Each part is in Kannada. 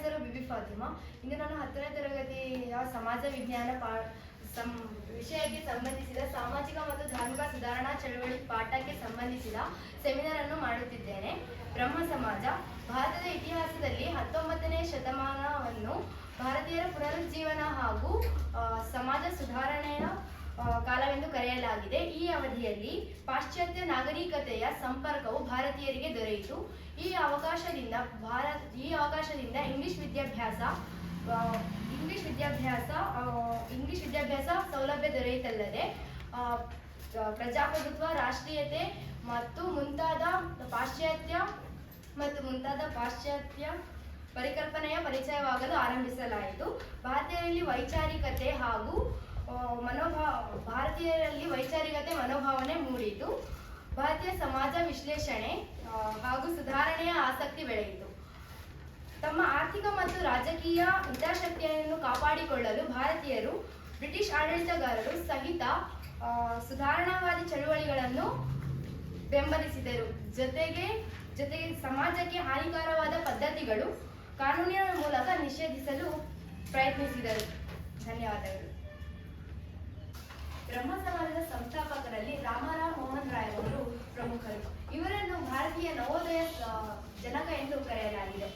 ಹೆಸರು ಬಿಬಿ ಫಾತಿಮಾ. ಇಂದು ನಾನು 10ನೇ ತರಗತಿಯ ಸಮಾಜ ವಿಜ್ಞಾನ ವಿಷಯಕ್ಕೆ ಸಂಬಂಧಿಸಿದ ಸಾಮಾಜಿಕ ಮತ್ತು ಧಾರ್ಮಿಕ ಸುಧಾರಣಾ ಚಳವಳಿ ಪಾಠಕ್ಕೆ ಸಂಬಂಧಿಸಿದ ಸೆಮಿನಾರ್ ಅನ್ನು ಮಾಡುತ್ತಿದ್ದೇನೆ. ಬ್ರಹ್ಮ ಸಮಾಜ ಭಾರತದ ಇತಿಹಾಸದಲ್ಲಿ 19ನೇ ಶತಮಾನವನ್ನು ಭಾರತೀಯರ ಪುನರುಜ್ಜೀವನ ಹಾಗೂ ಸಮಾಜ ಸುಧಾರಣೆಯ ಕಾಲವೆಂದು ಕರೆಯಲಾಗಿದೆ. ಈ ಅವಧಿಯಲ್ಲಿ ಪಾಶ್ಚಾತ್ಯ ನಾಗರಿಕತೆಯ ಸಂಪರ್ಕವು ಭಾರತೀಯರಿಗೆ ದೊರೆಯಿತು. ಈ ಅವಕಾಶದಿಂದ ಇಂಗ್ಲಿಷ್ ವಿದ್ಯಾಭ್ಯಾಸ ಸೌಲಭ್ಯ ದೊರೆಯಿತಲ್ಲದೆ ಪ್ರಜಾಪ್ರಭುತ್ವ, ರಾಷ್ಟ್ರೀಯತೆ ಮತ್ತು ಮುಂತಾದ ಪಾಶ್ಚಾತ್ಯ ಪರಿಕಲ್ಪನೆಯ ಪರಿಚಯವಾಗಲು ಆರಂಭಿಸಲಾಯಿತು. ಭಾರತೀಯರಲ್ಲಿ ವೈಚಾರಿಕತೆ ಮನೋಭಾವನೆ ಮೂಡಿತು. ಭಾರತೀಯ ಸಮಾಜ ವಿಶ್ಲೇಷಣೆ ಹಾಗೂ ಸುಧಾರಣೆಯ ಆಸಕ್ತಿ ಬೆಳೆಯಿತು. ತಮ್ಮ ಆರ್ಥಿಕ ಮತ್ತು ರಾಜಕೀಯ ಹಿತಾಸಕ್ತಿಯನ್ನು ಕಾಪಾಡಿಕೊಳ್ಳಲು ಭಾರತೀಯರು ಬ್ರಿಟಿಷ್ ಆಡಳಿತಗಾರರು ಸಹಿತ ಸುಧಾರಣಾವಾದಿ ಚಳುವಳಿಗಳನ್ನು ಬೆಂಬಲಿಸಿದರು. ಜೊತೆಗೆ ಸಮಾಜಕ್ಕೆ ಹಾನಿಕರವಾದ ಪದ್ಧತಿಗಳು ಕಾನೂನಿನ ಮೂಲಕ ನಿಷೇಧಿಸಲು ಪ್ರಯತ್ನಿಸಿದರು. ಧನ್ಯವಾದಗಳು. ಬ್ರಹ್ಮ ಸಮಾಜದ ಸಂಸ್ಥಾಪಕರಲ್ಲಿ ರಾಮರಾವ್ ಮೋಹನ್ ರಾಯ್ ಅವರು ಪ್ರಮುಖರು. ಇವರನ್ನು ಭಾರತೀಯ ನವೋದಯ ಜನಕ ಎಂದು ಕರೆಯಲಾಗಿದೆ.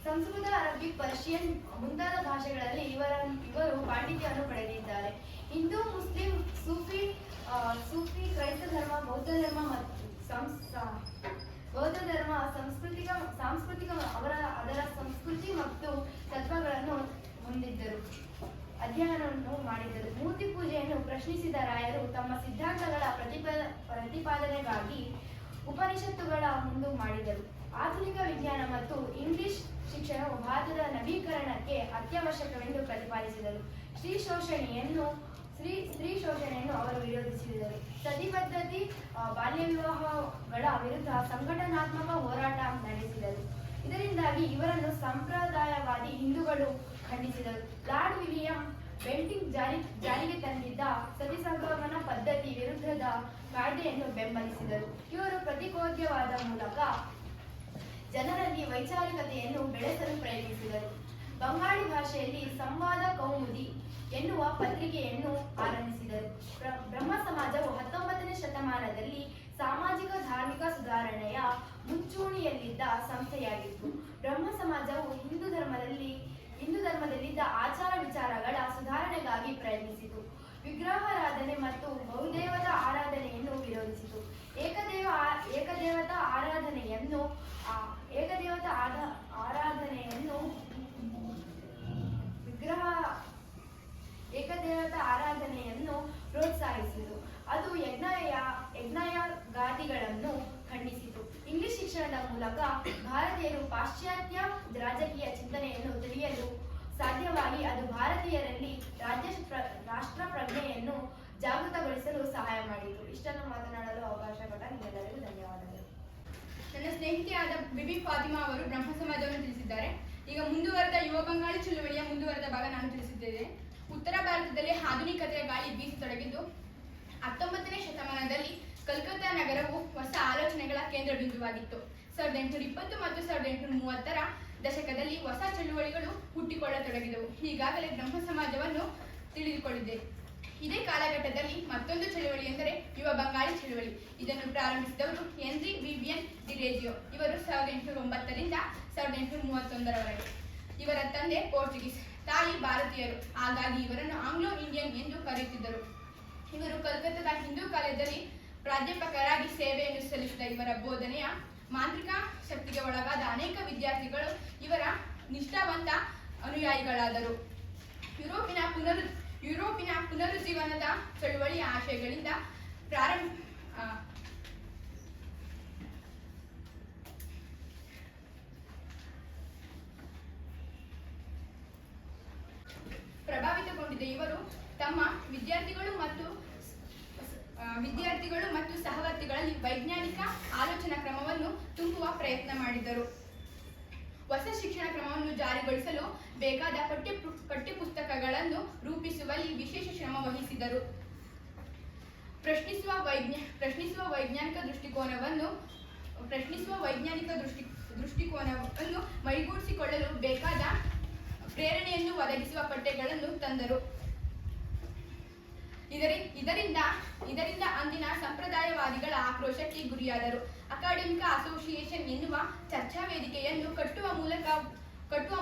ಸಂಸ್ಕೃತ, ಅರಬಿಕ್, ಪರ್ಷಿಯನ್ ಮುಂತಾದ ಭಾಷೆಗಳಲ್ಲಿ ಇವರು ಪಾಂಡಿತ್ಯವನ್ನು ಪಡೆದಿದ್ದಾರೆ. ಹಿಂದೂ, ಮುಸ್ಲಿಂ, ಸೂಫಿ, ಕ್ರೈಸ್ತ ಧರ್ಮ, ಬೌದ್ಧ ಧರ್ಮ ಅದರ ಸಂಸ್ಕೃತಿ ಮತ್ತು ತತ್ವಗಳನ್ನು ಹೊಂದಿದ್ದರು, ಅಧ್ಯಯನವನ್ನು ಮಾಡಿದರು. ಮೂರ್ತಿ ಪೂಜೆಯನ್ನು ಪ್ರಶ್ನಿಸಿದ ರಾಯರು ತಮ್ಮ ಸಿದ್ಧಾಂತಗಳ ಪ್ರತಿಪಾದನೆಗಾಗಿ ಉಪನಿಷತ್ತುಗಳ ಮುಂದೆ ಮಾಡಿದರು. ಆಧುನಿಕ ವಿಜ್ಞಾನ ಮತ್ತು ಇಂಗ್ಲಿಷ್ ಶಿಕ್ಷಣವು ಭಾರತದ ನವೀಕರಣಕ್ಕೆ ಅತ್ಯವಶ್ಯಕವೆಂದು ಪ್ರತಿಪಾದಿಸಿದರು. ಸ್ತ್ರೀ ಶೋಷಣೆಯನ್ನು ಅವರು ವಿರೋಧಿಸಿದರು. ಸತಿ ಪದ್ಧತಿ, ಬಾಲ್ಯ ವಿವಾಹಗಳ ವಿರುದ್ಧ ಸಂಘಟನಾತ್ಮಕ ಹೋರಾಟ ನಡೆಸಿದರು. ಇದರಿಂದಾಗಿ ಇವರನ್ನು ಸಂಪ್ರದಾಯವಾದಿ ಹಿಂದೂಗಳು ಖಂಡಿಸಿದರು. ಲಾರ್ಡ್ ವಿಲಿಯಂ ಬೆಂಟಿಂಗ್ ಜಾರಿಗೆ ತಂದಿದ್ದ ಸತಿ ಸಂಗಮನ ಪದ್ಧತಿ ವಿರುದ್ಧದ ಕಾಯ್ದೆಯನ್ನು ಬೆಂಬಲಿಸಿದರು. ಇವರು ಪ್ರತಿಕೋದ್ಯವಾದ ಮೂಲಕ ಜನರಲ್ಲಿ ವೈಚಾರಿಕತೆಯನ್ನು ಬೆಳೆಸಲು ಪ್ರಯತ್ನಿಸಿದರು. ಬಂಗಾಳಿ ಭಾಷೆಯಲ್ಲಿ ಸಂವಾದ ಕೌಮುದಿ ಎನ್ನುವ ಪತ್ರಿಕೆಯನ್ನು ಆರಂಭಿಸಿದರು. ಬ್ರಹ್ಮ ಸಮಾಜವು 19ನೇ ಶತಮಾನದಲ್ಲಿ ಸಾಮಾಜಿಕ ಧಾರ್ಮಿಕ ಸುಧಾರಣೆಯ ಮುಂಚೂಣಿಯಲ್ಲಿದ್ದ ಸಂಸ್ಥೆಯಾಗಿತ್ತು. ಬ್ರಹ್ಮ ಸಮಾಜವು ಹಿಂದೂ ಧರ್ಮದಲ್ಲಿದ್ದ ಆಚಾರ ವಿಚಾರಗಳ ಸುಧಾರಣೆಗಾಗಿ ಪ್ರಯತ್ನಿಸಿತು. ವಿಗ್ರಹಾರಾಧನೆ ಮತ್ತು ಬಹುದೇವತಾ ಆರಾಧನೆಯನ್ನು ವಿರೋಧಿಸಿತು. ಏಕದೇವತಾ ಆರಾಧನೆಯನ್ನು ಪ್ರೋತ್ಸಾಹಿಸಿತು. ಅದು ಯಜ್ಞಯಾಗಾದಿಗಳನ್ನು ಖಂಡಿಸಿತು. ಇಂಗ್ಲಿಷ್ ಶಿಕ್ಷಣದ ಮೂಲಕ ಭಾರತೀಯರು ಪಾಶ್ಚಾತ್ಯ ರಾಜಕೀಯ ಚಿಂತನೆಯನ್ನು ತಿಳಿಯಲು ಸಾಧ್ಯವಾಗಿ ಅದು ಭಾರತೀಯರಲ್ಲಿ ರಾಷ್ಟ್ರ ಪ್ರಜ್ಞೆಯನ್ನು ಜಾಗೃತಗೊಳಿಸಲು ಸಹಾಯ ಮಾಡಿತು. ಇಷ್ಟನ್ನು ಮಾತನಾಡಲು ಅವಕಾಶ ಕೊಟ್ಟ ನಿಮ್ಮೆಲ್ಲರಿಗೂ ಧನ್ಯವಾದಗಳು. ನನ್ನ ಸ್ನೇಹಿತೆಯಾದ ಬಿಬಿ ಫಾತಿಮಾ ಅವರು ಬ್ರಹ್ಮ ಸಮಾಜವನ್ನು ತಿಳಿಸಿದ್ದಾರೆ. ಈಗ ಮುಂದುವರೆದ ಯುವ ಬಂಗಾಳಿ ಚಳುವಳಿಯ ಮುಂದುವರೆದ ಭಾಗ ನಾನು ತಿಳಿಸಿದ್ದೇನೆ. ಉತ್ತರ ಭಾರತದಲ್ಲಿ ಆಧುನಿಕತೆಯ ಗಾಳಿ ಬೀಸತೊಡಗಿದ್ದು 19ನೇ ಶತಮಾನದಲ್ಲಿ ಕಲ್ಕತ್ತಾ ನಗರವು ಹೊಸ ಆಲೋಚನೆಗಳ ಕೇಂದ್ರ ಬಿಂದುವಾಗಿತ್ತು. 1820 ಮತ್ತು 1830ರ ದಶಕದಲ್ಲಿ ಹೊಸ ಚಳುವಳಿಗಳು ಹುಟ್ಟಿಕೊಳ್ಳತೊಡಗಿದವು. ಈಗಾಗಲೇ ಬ್ರಹ್ಮ ಸಮಾಜವನ್ನು ತಿಳಿದುಕೊಂಡಿದೆ. ಇದೇ ಕಾಲಘಟ್ಟದಲ್ಲಿ ಮತ್ತೊಂದು ಚಳುವಳಿ ಎಂದರೆ ಯುವ ಬಂಗಾಳಿ ಚಳುವಳಿ. ಇದನ್ನು ಪ್ರಾರಂಭಿಸಿದವರು ಹೆನ್ರಿ ವಿವಿಯನ್ ಡಿ ರೇಜಿಯೋ. ಇವರು 1809ರಿಂದ 1831ರವರೆಗೆ. ಇವರ ತಂದೆ ಪೋರ್ಚುಗೀಸ್, ತಾಯಿ ಭಾರತೀಯರು. ಹಾಗಾಗಿ ಇವರನ್ನು ಆಂಗ್ಲೋ ಇಂಡಿಯನ್ ಎಂದು ಕರೆಯುತ್ತಿದ್ದರು. ಇವರು ಕಲ್ಕತ್ತಾದ ಹಿಂದೂ ಕಾಲೇಜಲ್ಲಿ ಪ್ರಾಧ್ಯಾಪಕರಾಗಿ ಸೇವೆಯನ್ನು ಸಲ್ಲಿಸಿದ ಇವರ ಬೋಧನೆಯ ಮಾಂತ್ರಿಕ ಶಕ್ತಿಗೆ ಒಳಗಾದ ಅನೇಕ ವಿದ್ಯಾರ್ಥಿಗಳು ಇವರ ನಿಷ್ಠಾವಂತ ಅನುಯಾಯಿಗಳಾದರು. ಯುರೋಪಿನ ಪುನರುಜ್ಜೀವನದ ಚಳುವಳಿಯ ಆಶಯಗಳಿಂದ ಪ್ರಭಾವಿತಗೊಂಡಿದ್ದ ಇವರು ತಮ್ಮ ವಿದ್ಯಾರ್ಥಿಗಳು ಮತ್ತು ಸಹವರ್ತಿಗಳಲ್ಲಿ ವೈಜ್ಞಾನಿಕ ಆಲೋಚನಾ ಕ್ರಮವನ್ನು ತುಂಬುವ ಪ್ರಯತ್ನ ಮಾಡಿದರು. ಹೊಸ ಶಿಕ್ಷಣ ಕ್ರಮವನ್ನು ಜಾರಿಗೊಳಿಸಲು ಬೇಕಾದ ಪಠ್ಯಪುಸ್ತಕಗಳನ್ನು ರೂಪಿಸುವಲ್ಲಿ ವಿಶೇಷ ಶ್ರಮ ವಹಿಸಿದರು. ಪ್ರಶ್ನಿಸುವ ವೈಜ್ಞಾನಿಕ ದೃಷ್ಟಿಕೋನವನ್ನು ಮೈಗೂಡಿಸಿಕೊಳ್ಳಲು ಬೇಕಾದ ಪ್ರೇರಣೆಯನ್ನು ಒದಗಿಸುವ ಪಠ್ಯಗಳನ್ನು ತಂದರು. ಇದರಿಂದ ಅಂದಿನ ಸಂಪ್ರದಾಯವಾದಿಗಳ ಆಕ್ರೋಶಕ್ಕೆ ಗುರಿಯಾದರು. ಅಕಾಡೆಮಿಕ್ ಅಸೋಸಿಯೇಷನ್ ಎನ್ನುವ ಚರ್ಚಾ ವೇದಿಕೆಯನ್ನು ಕಟ್ಟುವ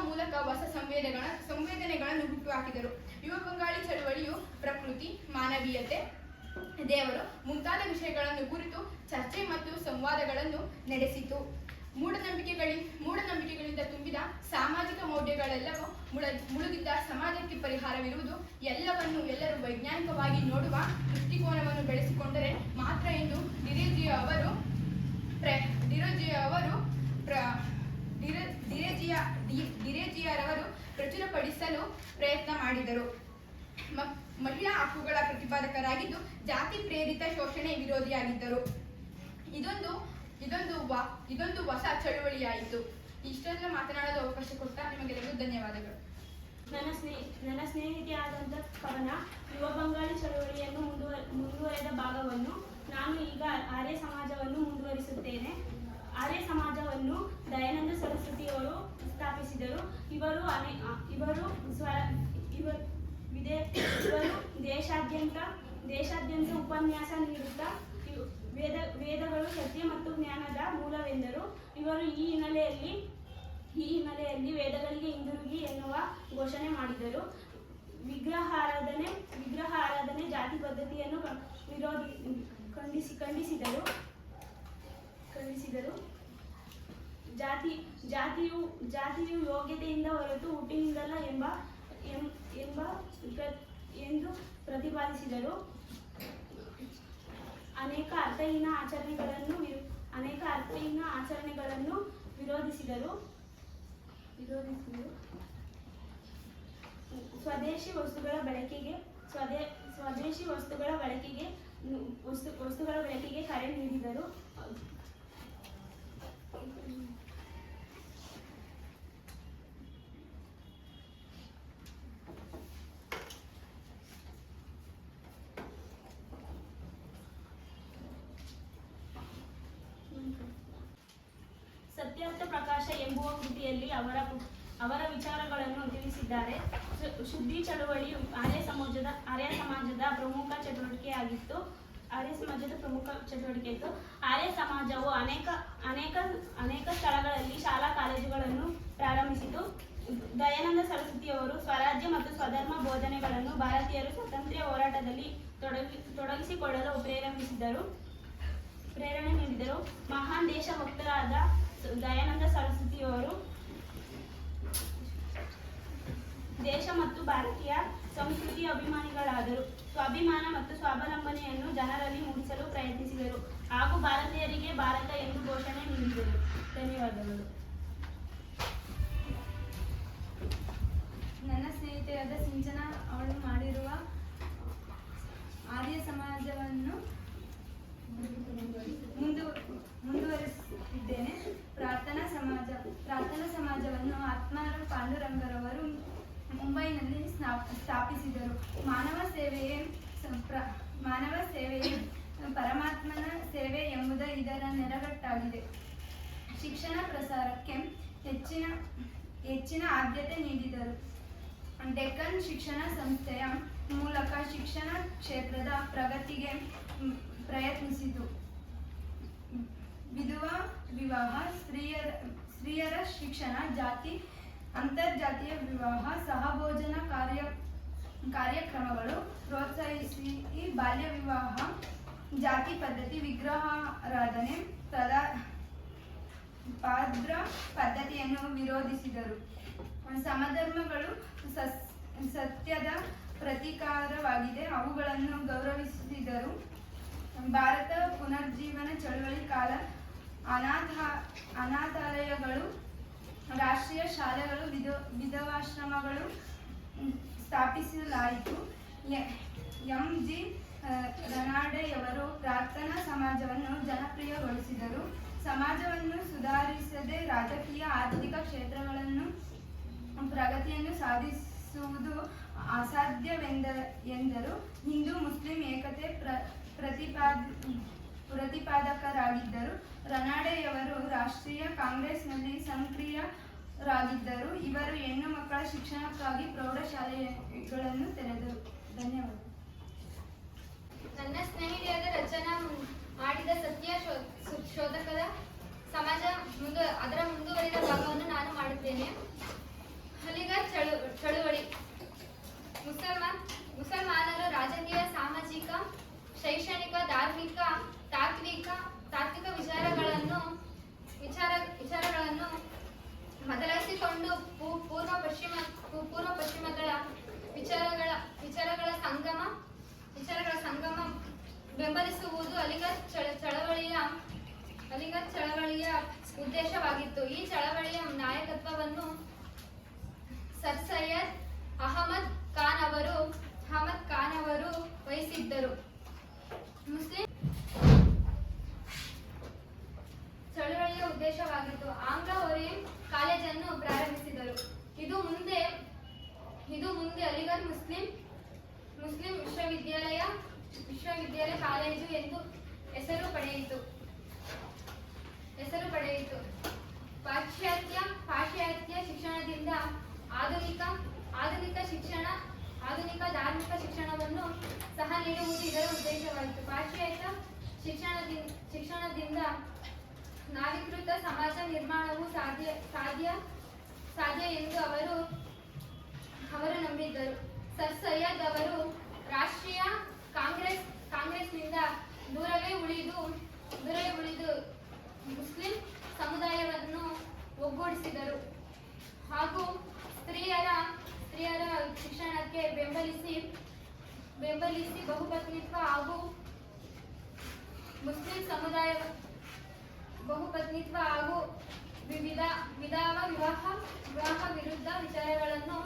ಮೂಲಕ ಹೊಸ ಸಂವೇದನೆಗಳನ್ನು ಹುಟ್ಟುಹಾಕಿದರು. ಯುವ ಬಂಗಾಳಿ ಚಳವಳಿಯು ಪ್ರಕೃತಿ, ಮಾನವೀಯತೆ, ದೇವರು ಮುಂತಾದ ವಿಷಯಗಳನ್ನು ಕುರಿತು ಚರ್ಚೆ ಮತ್ತು ಸಂವಾದಗಳನ್ನು ನಡೆಸಿತು. ಮೂಢನಂಬಿಕೆಗಳಿಂದ ತುಂಬಿದ ಸಾಮಾಜಿಕ ಮೌಢ್ಯಗಳೆಲ್ಲವೂ ಮುಳುಗಿದ್ದ ಸಮಾಜಕ್ಕೆ ಪರಿಹಾರವಿರುವುದು, ಎಲ್ಲರೂ ವೈಜ್ಞಾನಿಕವಾಗಿ ನೋಡುವ ದೃಷ್ಟಿಕೋನವನ್ನು ಬೆಳೆಸಿಕೊಂಡರೆ ಮಾತ್ರ ಎಂದು ಡಿರೇಜಿಯರವರು ಪ್ರಚುರಪಡಿಸಲು ಪ್ರಯತ್ನ ಮಾಡಿದರು. ಮಹಿಳಾ ಹಕ್ಕುಗಳ ಪ್ರತಿಪಾದಕರಾಗಿದ್ದು ಜಾತಿ ಪ್ರೇರಿತ ಶೋಷಣೆ ವಿರೋಧಿಯಾಗಿದ್ದರು. ಇದೊಂದು ಹೊಸ ಚಳುವಳಿಯಾಯಿತು. ಇಷ್ಟೆಲ್ಲ ಮಾತನಾಡಲು ಅವಕಾಶ ಕೊಟ್ಟ ನಿಮಗೆಲ್ಲರಿಗೂ ಧನ್ಯವಾದಗಳು. ನನ್ನ ಸ್ನೇಹಿತೆಯಾದಂಥ ಕವನ ಯುವ ಬಂಗಾಳಿ ಚಳವಳಿಯನ್ನು ಮುಂದುವರೆದ ಭಾಗವನ್ನು ನಾನು ಈಗ ಆರ್ಯ ಸಮಾಜವನ್ನು ಮುಂದುವರಿಸುತ್ತೇನೆ. ಆರ್ಯ ಸಮಾಜವನ್ನು ದಯಾನಂದ ಸರಸ್ವತಿಯವರು ಸ್ಥಾಪಿಸಿದರು. ಇವರು ದೇಶಾದ್ಯಂತ ಉಪನ್ಯಾಸ ನೀಡುತ್ತಾ ವೇದಗಳು ಸತ್ಯ ಮತ್ತು ಜ್ಞಾನದ ಮೂಲವೆಂದರು. ಇವರು ಈ ಹಿನ್ನೆಲೆಯಲ್ಲಿ ವೇದಗಳಿಗೆ ಹಿಂದಿರುಗಿ ಎನ್ನುವ ಘೋಷಣೆ ಮಾಡಿದರು. ವಿಗ್ರಹಾರಾಧನೆ ಜಾತಿ ಪದ್ಧತಿಯನ್ನು ಖಂಡಿಸಿದರು. ಜಾತಿಯು ಯೋಗ್ಯತೆಯಿಂದ ಹೊರತು ಹುಟ್ಟಿನಿಂದಲ್ಲ ಎಂದು ಪ್ರತಿಪಾದಿಸಿದರು. ಅನೇಕ ಅರ್ಥಹೀನ ಆಚರಣೆಗಳನ್ನು ವಿರೋಧಿಸಿದರು. ಸ್ವದೇಶಿ ವಸ್ತುಗಳ ಬಳಕೆಗೆ ಕರೆ ನೀಡಿದರು. ಸತ್ಯಾರ್ಥ ಪ್ರಕಾಶ ಎಂಬುವ ಕೃತಿಯಲ್ಲಿ ಅವರ ವಿಚಾರಗಳನ್ನು ತಿಳಿಸಿದ್ದಾರೆ. ಶುದ್ಧಿ ಚಳುವಳಿಯು ಆರ್ಯ ಸಮಾಜದ ಪ್ರಮುಖ ಚಟುವಟಿಕೆಯಾಗಿತ್ತು. ಆರ್ಯ ಸಮಾಜವು ಅನೇಕ ಸ್ಥಳಗಳಲ್ಲಿ ಶಾಲಾ ಕಾಲೇಜುಗಳನ್ನು ಪ್ರಾರಂಭಿಸಿತು. ದಯಾನಂದ ಸರಸ್ವತಿಯವರು ಸ್ವರಾಜ್ಯ ಮತ್ತು ಸ್ವಧರ್ಮ ಬೋಧನೆಗಳನ್ನು ಭಾರತೀಯರು ಸ್ವಾತಂತ್ರ್ಯ ಹೋರಾಟದಲ್ಲಿ ತೊಡಗಿಸಿಕೊಳ್ಳಲು ಪ್ರೇರಣೆ ನೀಡಿದರು. ಮಹಾನ್ ದೇಶಭಕ್ತರಾದ ದಯಾನಂದ ಸರಸ್ವತಿಯವರು ದೇಶ ಮತ್ತು ಭಾರತೀಯ ಸಂಸ್ಕೃತಿಯ ಅಭಿಮಾನಿಗಳಾದರು. ಸ್ವಾಭಿಮಾನ ಮತ್ತು ಸ್ವಾವಲಂಬನೆಯನ್ನು ಜನರಲ್ಲಿ ಮೂಡಿಸಲು ಪ್ರಯತ್ನಿಸಿದರು ಹಾಗೂ ಭಾರತೀಯರಿಗೆ ಭಾರತ ಎಂದು ಘೋಷಣೆ ನೀಡಿದರು. ಧನ್ಯವಾದಗಳು. ನನ್ನ ಸ್ನೇಹಿತೆಯಾದ ಸಿಂಚನ ಅವಳು ಮಾಡಿರುವ ಆರ್ಯ ಸಮಾಜವನ್ನು ಮುಂದುವರಿಸುತ್ತಿದ್ದೇನೆ. ಪ್ರಾರ್ಥನಾ ಸಮಾಜವನ್ನು ಆತ್ಮಾರ ಪಾಂಡುರಂಗರವರು ಮುಂಬೈನಲ್ಲಿ ಸ್ಥಾಪಿಸಿದರು. ಮಾನವ ಸೇವೆಯೇ ಪರಮಾತ್ಮನ ಸೇವೆ ಎಂಬುದು ಇದರ ನೆರಗಟ್ಟಾಗಿದೆ. ಶಿಕ್ಷಣ ಪ್ರಸಾರಕ್ಕೆ ಹೆಚ್ಚಿನ ಆದ್ಯತೆ ನೀಡಿದರು. ಡೆಕ್ಕನ್ ಶಿಕ್ಷಣ ಸಂಸ್ಥೆಯ ಮೂಲಕ ಶಿಕ್ಷಣ ಕ್ಷೇತ್ರದ ಪ್ರಗತಿಗೆ ಪ್ರಯತ್ನಿಸಿತು. ವಿಧವಾ ವಿವಾಹ, ಸ್ತ್ರೀಯರ ಶಿಕ್ಷಣ, ಅಂತರ್ಜಾತೀಯ ವಿವಾಹ, ಸಹಭೋಜನ ಕಾರ್ಯಕ್ರಮಗಳು ಪ್ರೋತ್ಸಾಹಿಸಿ ಬಾಲ್ಯ ವಿವಾಹ, ಜಾತಿ ಪದ್ಧತಿ, ವಿಗ್ರಹಾರಾಧನೆ, ಪಾದ್ರ ಪದ್ಧತಿಯನ್ನು ವಿರೋಧಿಸಿದರು. ಸಮಧರ್ಮಗಳು ಸತ್ಯದ ಪ್ರತೀಕಾರವಾಗಿದೆ, ಅವುಗಳನ್ನು ಗೌರವಿಸಿದರು. ಭಾರತ ಪುನರ್ಜೀವನ ಚಳವಳಿ ಕಾಲ ಅನಾಥಾಲಯಗಳು, ರಾಷ್ಟ್ರೀಯ ಶಾಲೆಗಳು, ವಿಧವಾಶ್ರಮಗಳು ಸ್ಥಾಪಿಸಲಾಯಿತು. ಎಂ. ಜಿ. ರನಾಡೆಯವರು ಪ್ರಾರ್ಥನಾ ಸಮಾಜವನ್ನು ಜನಪ್ರಿಯಗೊಳಿಸಿದರು. ಸಮಾಜವನ್ನು ಸುಧಾರಿಸದೆ ರಾಜಕೀಯ, ಆರ್ಥಿಕ ಕ್ಷೇತ್ರಗಳನ್ನು ಪ್ರಗತಿಯನ್ನು ಸಾಧಿಸುವುದು ಅಸಾಧ್ಯವೆಂದರು. ಹಿಂದೂ ಮುಸ್ಲಿಂ ಏಕತೆ ಪ್ರತಿಪಾದಕರಾಗಿದ್ದರು. ರನಾಡೆಯವರು ರಾಷ್ಟ್ರೀಯ ಕಾಂಗ್ರೆಸ್ನಲ್ಲಿ ಸಕ್ರಿಯ ರಾಗಿದ್ದರು. ಇವರು ಹೆಣ್ಣು ಮಕ್ಕಳ ಶಿಕ್ಷಣಕ್ಕಾಗಿ ಪ್ರೌಢಶಾಲೆಗಳನ್ನು ತೆರೆದರು. ಧನ್ಯವಾದ. ನನ್ನ ಸ್ನೇಹಿತೆಯಾದ ರಚನಾ ಮಾಡಿದ ಸತ್ಯ ಶೋಧಕದ ಸಮಾಜ ಅದರ ಮುಂದುವರಿದ ಭಾಗವನ್ನು ನಾನು ಮಾಡುತ್ತೇನೆ. ಅಲಿಗಢ್ ಚಳುವಳಿ. ಮುಸಲ್ಮಾನರು ರಾಜಕೀಯ, ಸಾಮಾಜಿಕ, ಶೈಕ್ಷಣಿಕ, ಧಾರ್ಮಿಕ, ತಾತ್ವಿಕ ವಿಚಾರಗಳನ್ನು ಬದಲಾಯಿಸಿಕೊಂಡು ಪೂರ್ವ ಪಶ್ಚಿಮಗಳ ವಿಚಾರಗಳ ಸಂಗಮ ಬೆಂಬಲಿಸುವುದು ಅಲಿಗಢ್ ಚಳವಳಿಯ ಉದ್ದೇಶವಾಗಿತ್ತು. ಈ ಚಳವಳಿಯ ನಾಯಕತ್ವವನ್ನು ಸರ್ ಸೈಯದ್ ಅಹಮದ್ ಖಾನ್ ಅವರು ವಹಿಸಿದ್ದರು. ಮುಸ್ಲಿಂ ಚಳವಳಿಯ ಉದ್ದೇಶವಾಗಿತ್ತು. ಆಂಗ್ಲ ಓರಿಯನ್ ಕಾಲೇಜನ್ನು ಪ್ರಾರಂಭಿಸಿದರು. ಇದು ಮುಂದೆ ಅಲಿಗಢ್ ಮುಸ್ಲಿಂ ವಿಶ್ವವಿದ್ಯಾಲಯ ಕಾಲೇಜು ಎಂದು ಹೆಸರು ಪಡೆಯಿತು. ಪಾಶ್ಚಾತ್ಯ ಶಿಕ್ಷಣದಿಂದ ಆಧುನಿಕ ಧಾರ್ಮಿಕ ಶಿಕ್ಷಣವನ್ನು ಸಹ ನೀಡುವುದು ಇದರ ಉದ್ದೇಶವಾಯಿತು. ಪಾಶ್ಚಾತ್ಯ ಶಿಕ್ಷಣದಿಂದ ನಾಗರಿಕೃತ ಸಮಾಜ ನಿರ್ಮಾಣವು ಸಾಧ್ಯ ಎಂದು ಅವರು ನಂಬಿದ್ದರು. ಸರ್ ಸೈಯದ್ ಅವರು ರಾಷ್ಟ್ರೀಯ ಕಾಂಗ್ರೆಸ್ನಿಂದ ದೂರವೇ ಉಳಿದು ಮುಸ್ಲಿಂ ಸಮುದಾಯವನ್ನು ಒಗ್ಗೂಡಿಸಿದರು ಹಾಗೂ ಸ್ತ್ರೀಯರ ಶಿಕ್ಷಣಕ್ಕೆ ಬೆಂಬಲಿಸಿ ಬಹುಪತ್ನಿತ್ವ ಹಾಗೂ ಮುಸ್ಲಿಂ ಸಮುದಾಯ ವಿಧವಾ ವಿವಾಹ ವಿರುದ್ಧ ವಿಚಾರಗಳನ್ನು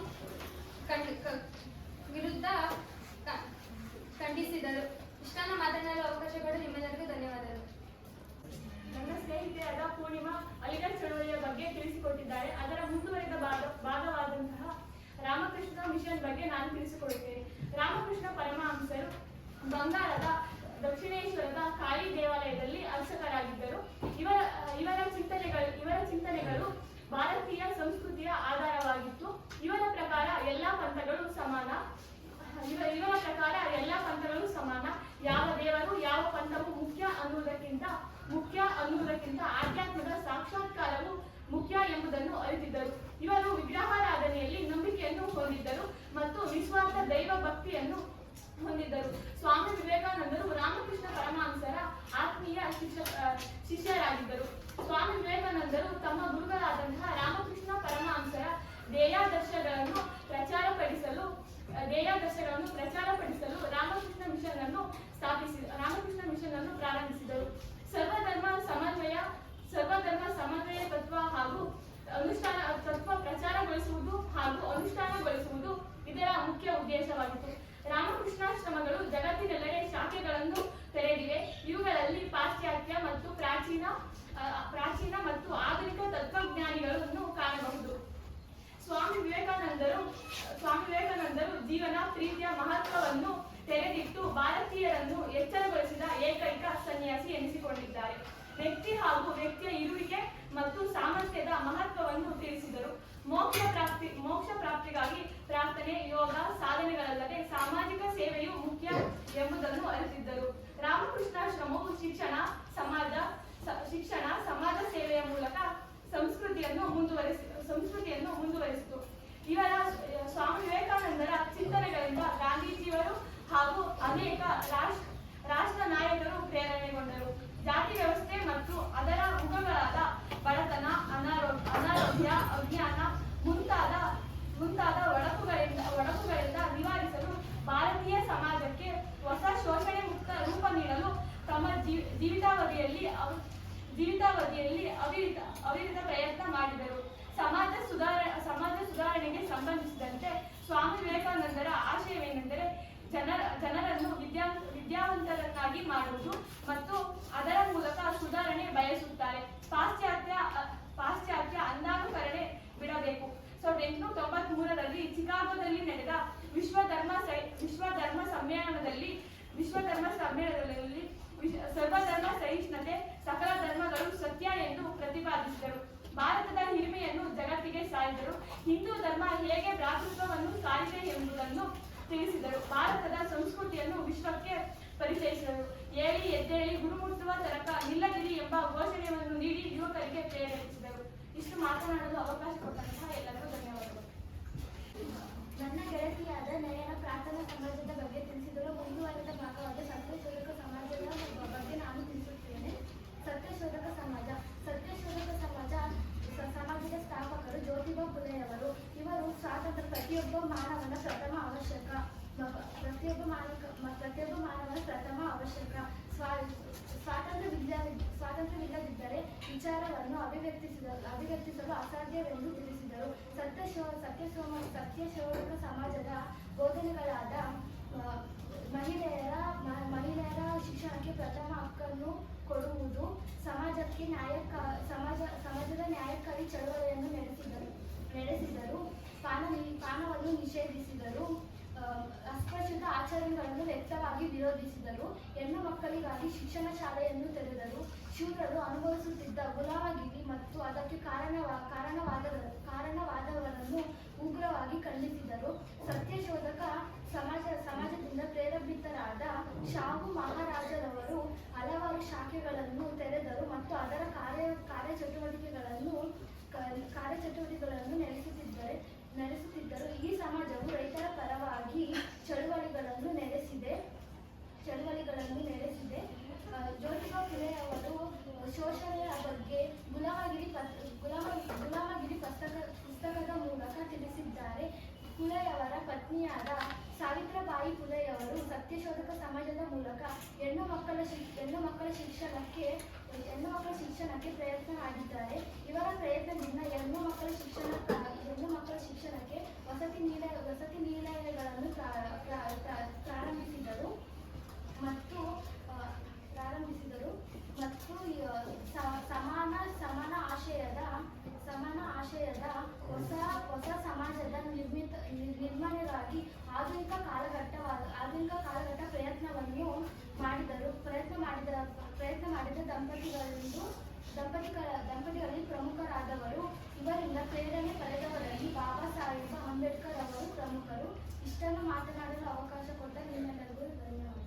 ಖಂಡಿಸಿದರು. ಇಷ್ಟನ್ನು ಮಾತನಾಡಲು ಅವಕಾಶಗಳು ನಿಮ್ಮೆಲ್ಲರಿಗೂ ಧನ್ಯವಾದಗಳು. ನನ್ನ ಸ್ನೇಹಿತೆಯಾದ ಪೂರ್ಣಿಮಾ ಅಲಿಗಢ್ ಚಳವಳಿಯ ಬಗ್ಗೆ ತಿಳಿಸಿಕೊಟ್ಟಿದ್ದಾರೆ. ಅದರ ಮುಂದುವರೆದ ಭಾಗವಾದಂತಹ ರಾಮಕೃಷ್ಣ ಮಿಷನ್ ಬಗ್ಗೆ ನಾನು ತಿಳಿಸಿಕೊಡುತ್ತೇನೆ. ರಾಮಕೃಷ್ಣ ಪರಮಹಂಸರು ಬಂಗಾಳದ ದಕ್ಷಿಣೇಶ್ವರದ ಕಾಳಿ ದೇವಾಲಯದಲ್ಲಿ ಅರ್ಚಕರಾಗಿದ್ದರು. ಇವರ ಚಿಂತನೆಗಳು ಭಾರತೀಯ ಸಂಸ್ಕೃತಿಯ ಆಧಾರವಾಗಿತ್ತು. ಇವರ ಪ್ರಕಾರ ಎಲ್ಲಾ ಪಂಥಗಳು ಸಮಾನ. ಯಾವ ದೇವರು ಯಾವ ಪಂಥವು ಮುಖ್ಯ ಅನ್ನುವುದಕ್ಕಿಂತ ಆಧ್ಯಾತ್ಮದ ಸಾಕ್ಷಾತ್ಕಾರವು ಮುಖ್ಯ ಎಂಬುದನ್ನು ಅರಿತಿದ್ದರು. ಇವರು ವಿಗ್ರಹಾರಾಧನೆಯಲ್ಲಿ ನಂಬಿಕೆಯನ್ನು ಹೊಂದಿದ್ದರು ಮತ್ತು ನಿಸ್ವಾರ್ಥ ದೈವ ಭಕ್ತಿಯನ್ನು ಹೊಂದಿದ್ದರು. ಸ್ವಾಮಿ ವಿವೇಕಾನಂದರು ರಾಮಕೃಷ್ಣ ಪರಮಹಂಸರ ಆತ್ಮೀಯ ಶಿಷ್ಯರಾಗಿದ್ದರು. ಸ್ವಾಮಿ ವಿವೇಕಾನಂದರು ತಮ್ಮ ಗುರುಗಳಾದಂತಹ ರಾಮಕೃಷ್ಣ ಪರಮಹಂಸರ ಧ್ಯೇಯಾದರ್ಶಗಳನ್ನು ಪ್ರಚಾರಪಡಿಸಲು ರಾಮಕೃಷ್ಣ ಮಿಷನ್ ಅನ್ನು ಪ್ರಾರಂಭಿಸಿದರು. ಸರ್ವಧರ್ಮ ಸಮನ್ವಯ ತತ್ವ ಹಾಗೂ ತತ್ವ ಪ್ರಚಾರಗೊಳಿಸುವುದು ಹಾಗೂ ಅನುಷ್ಠಾನಗೊಳಿಸುವುದು ಇದರ ಮುಖ್ಯ ಉದ್ದೇಶವಾಗಿತ್ತು. ರಾಮಕೃಷ್ಣಾಶ್ರಮಗಳು ಜಗತ್ತಿನೆಲ್ಲೆಡೆ ಶಾಖೆಗಳನ್ನು ತೆರೆದಿವೆ. ಇವುಗಳಲ್ಲಿ ಪಾಶ್ಚಾತ್ಯ ಮತ್ತು ಪ್ರಾಚೀನ ಮತ್ತು ಆಧುನಿಕ ತತ್ವಜ್ಞಾನಿಗಳನ್ನು ಕಾಣಬಹುದು. ಸ್ವಾಮಿ ವಿವೇಕಾನಂದರು ಜೀವನ ಪ್ರೀತಿಯ ಮಹತ್ವವನ್ನು ತೆರೆದಿಟ್ಟು ಭಾರತೀಯರನ್ನು ಎಚ್ಚರಗೊಳಿಸಿದ ಏಕೈಕ ಸನ್ಯಾಸಿ ಎನಿಸಿಕೊಂಡಿದ್ದಾರೆ. ವ್ಯಕ್ತಿ ಹಾಗೂ ವ್ಯಕ್ತಿಯ ಇರುವಿಕೆ ಮತ್ತು ಸಾಮರ್ಥ್ಯದ ಮಹತ್ವವನ್ನು ತಿಳಿಸಿದರು. ಮೋಕ್ಷ ಪ್ರಾಪ್ತಿಗಾಗಿ ಪ್ರಾರ್ಥನೆ, ಯೋಗ, ಸಾಧನೆಗಳಲ್ಲದೆ ಸಾಮಾಜಿಕ ಸೇವೆಯು ಮುಖ್ಯ ಎಂಬುದನ್ನು ಅರಿತಿದ್ದರು. ರಾಮಕೃಷ್ಣಾಶ್ರಮವು ಶಿಕ್ಷಣ, ಸಮಾಜ ಸೇವೆಯ ಮೂಲಕ ಸಂಸ್ಕೃತಿಯನ್ನು ಮುಂದುವರಿಸಿತು. ಇವರ ಸ್ವಾಮಿ ವಿವೇಕಾನಂದರ ಚಿಂತನೆಗಳಿಂದ ಗಾಂಧೀಜಿಯವರು ಹಾಗೂ ಅನೇಕ ರಾಷ್ಟ್ರ ನಾಯಕರು ಪ್ರೇರಣೆಗೊಂಡರು. ಜಾತಿ ವ್ಯವಸ್ಥೆ ಮತ್ತು ಅದರ ಮುಖಗಳಾದ ಬಡತನ, ಅನಾರೋಗ್ಯ, ಅಜ್ಞಾನ ಮುಂತಾದ ಒಡಕುಗಳಿಂದ ನಿವಾರಿಸಲು ಭಾರತೀಯ ಸಮಾಜಕ್ಕೆ ಹೊಸ ಶೋಷಣೆ ಮುಕ್ತ ರೂಪ ನೀಡಲು ತಮ್ಮ ಜೀವಿತಾವಧಿಯಲ್ಲಿ ಅವಿರತ ಪ್ರಯತ್ನ ಮಾಡಿದರು. ಸಮಾಜ ಸುಧಾರಣೆಗೆ ಸಂಬಂಧಿಸಿದಂತೆ ಸ್ವಾಮಿ ವಿವೇಕಾನಂದರ ಆಶಯವೇನೆಂದರೆ ಜನರನ್ನು ವಿದ್ಯಾವಂತರನ್ನಾಗಿ ಮಾಡುವುದು ಮತ್ತು ಅದರ ಮೂಲಕ ಸುಧಾರಣೆ ಬಯಸುತ್ತಾರೆ. ಪಾಶ್ಚಾತ್ಯ ಅಂಧಾನುಕರಣೆ ಬಿಡಬೇಕು. 1893ರಲ್ಲಿ ಚಿಕಾಗೋದಲ್ಲಿ ನಡೆದ ವಿಶ್ವ ಧರ್ಮ ಸಮ್ಮೇಳನದಲ್ಲಿ ಸರ್ವಧರ್ಮ ಸಹಿಷ್ಣುತೆ, ಸಕಲ ಧರ್ಮಗಳು ಸತ್ಯ ಎಂದು ಪ್ರತಿಪಾದಿಸಿದರು. ಭಾರತದ ಹಿರಿಮೆಯನ್ನು ಜಗತ್ತಿಗೆ ಸಾರಿದರು. ಹಿಂದೂ ಧರ್ಮ ಹೇಗೆ ಭ್ರಾತೃತ್ವವನ್ನು ಸಾರಿದೆ ಎಂಬುದನ್ನು ತಿಳಿಸಿದರು. ಭಾರತದ ಸಂಸ್ಕೃತಿಯನ್ನು ವಿಶ್ವಕ್ಕೆ ಪರಿಚಯಿಸಿದರು. ಏಳಿ ಎದ್ದೇಳಿ ಗುರುಮುಟ್ಟುವ ತನಕ ನಿಲ್ಲದಿರಿ ಎಂಬ ಘೋಷಣೆಯನ್ನು ನೀಡಿ ಯುವಕರಿಗೆ ಪ್ರೇರೇಪಿಸಿದರು. ಇಷ್ಟು ಮಾತನಾಡಲು ಅವಕಾಶ ಕೊಟ್ಟಂತಹ ಎಲ್ಲರಿಗೂ ಧನ್ಯವಾದಗಳು. ನನ್ನ ಗೆಳತಿಯಾದ ನಯನ ಪ್ರಾರ್ಥನಾ ಸಮಾಜದ ಬಗ್ಗೆ ತಿಳಿಸಿದರು. ಮುಂದುವರೆದ ಭಾಗವಾದ ಸತ್ಯಶೋಧಕ ಸಮಾಜದ ಬಗ್ಗೆ ನಾನು ತಿಳಿಸುತ್ತೇನೆ. ಸತ್ಯಶೋಧಕ ಸಮಾಜ ಸಮಾಜದ ಸ್ಥಾಪಕರು ಜ್ಯೋತಿಬಾ ಫುಲೆಯವರು. ಇವರು ಸ್ವಾತಂತ್ರ್ಯ ಪ್ರತಿಯೊಬ್ಬ ಮಾನವನ ಪ್ರಥಮ ಅವಶ್ಯಕ. ಸ್ವಾತಂತ್ರ್ಯವಿಲ್ಲದಿದ್ದರೆ ವಿಚಾರವನ್ನು ಅಭಿವ್ಯಕ್ತಿಸಲು ಅಸಾಧ್ಯವೆಂದು ತಿಳಿಸಿದರು. ಸತ್ಯಶೋಧಕ ಸಮಾಜದ ಬೋಧನೆಗಳಾದ ಮಹಿಳೆಯರ ಶಿಕ್ಷಣಕ್ಕೆ ಪ್ರಥಮ ಹಕ್ಕನ್ನು ಕೊಡುವುದು, ಸಮಾಜದ ನ್ಯಾಯಕ್ಕಾಗಿ ಚಳವಳಿಯನ್ನು ನಡೆಸಿದರು. ಪಾನವನ್ನು ನಿಷೇಧಿಸಿದರು. ಅಸ್ಪೃಶ್ಯತ ಆಚರಣೆಗಳನ್ನು ವ್ಯಕ್ತವಾಗಿ ವಿರೋಧಿಸಿದರು. ಹೆಣ್ಣು ಮಕ್ಕಳಿಗಾಗಿ ಶಿಕ್ಷಣ ಶಾಲೆಯನ್ನು ತೆರೆದರು. ಶೂದ್ರರು ಅನುಭವಿಸುತ್ತಿದ್ದ ಗುಲಾಮಗಿರಿ ಮತ್ತು ಅದಕ್ಕೆ ಕಾರಣವಾದವರನ್ನು ಉಗ್ರವಾಗಿ ಖಂಡಿಸಿದರು. ಸತ್ಯಶೋಧಕ ಸಮಾಜದಿಂದ ಪ್ರೇರೇಪಿತರಾದ ಶಾಹು ಮಹಾರಾಜರವರು ಹಲವಾರು ಶಾಖೆಗಳನ್ನು ತೆರೆದರು ಮತ್ತು ಅದರ ಕಾರ್ಯಚಟುವಟಿಕೆಗಳನ್ನು ನಡೆಸುತ್ತಿದ್ದರು. ಈ ಸಮಾಜವು ರೈತರ ಪರವಾಗಿ ಚಳುವಳಿಗಳನ್ನು ನಡೆಸಿದೆ. ಜ್ಯೋತಿಬಾ ಫುಲೆಯವರು ಶೋಷಣೆಯ ಬಗ್ಗೆ ಗುಲಾಮಗಿರಿ ಪುಸ್ತಕದ ಮೂಲಕ ತಿಳಿಸಿದ್ದಾರೆ. ಫುಲೆಯವರ ಪತ್ನಿಯಾದ ಸಾವಿತ್ರಿಬಾಯಿ ಫುಲೆಯವರು ಸತ್ಯಶೋಧಕ ಸಮಾಜದ ಮೂಲಕ ಹೆಣ್ಣು ಮಕ್ಕಳ ಶಿಕ್ಷಣಕ್ಕೆ ಪ್ರಯತ್ನ ಮಾಡಿದ್ದಾರೆ. ಇವರ ಪ್ರಯತ್ನದಿಂದ ಹೆಣ್ಣು ಮಕ್ಕಳ ಶಿಕ್ಷಣಕ್ಕೆ ವಸತಿ ನಿಲಯಗಳನ್ನು ಪ್ರಾರಂಭಿಸಿದರು ಮತ್ತು ಸಮಾನ ಆಶಯದ ಹೊಸ ಸಮಾಜದ ನಿರ್ಮಾಣಕ್ಕಾಗಿ ಆಧುನಿಕ ಕಾಲಘಟ್ಟ ಪ್ರಯತ್ನ ಮಾಡಿದ ದಂಪತಿಗಳಲ್ಲಿ ಪ್ರಮುಖರಾದವರು. ಇವರಿಂದ ಪ್ರೇರಣೆ ಪಡೆದವರಲ್ಲಿ ಬಾಬಾ ಸಾಹೇಬ್ ಅಂಬೇಡ್ಕರ್ ಅವರು ಪ್ರಮುಖರು. ಇಷ್ಟನ್ನು ಮಾತನಾಡಲು ಅವಕಾಶ ಕೊಟ್ಟ ನಿಮ್ಮೆಲ್ಲರಿಗೂ ಧನ್ಯವಾದ.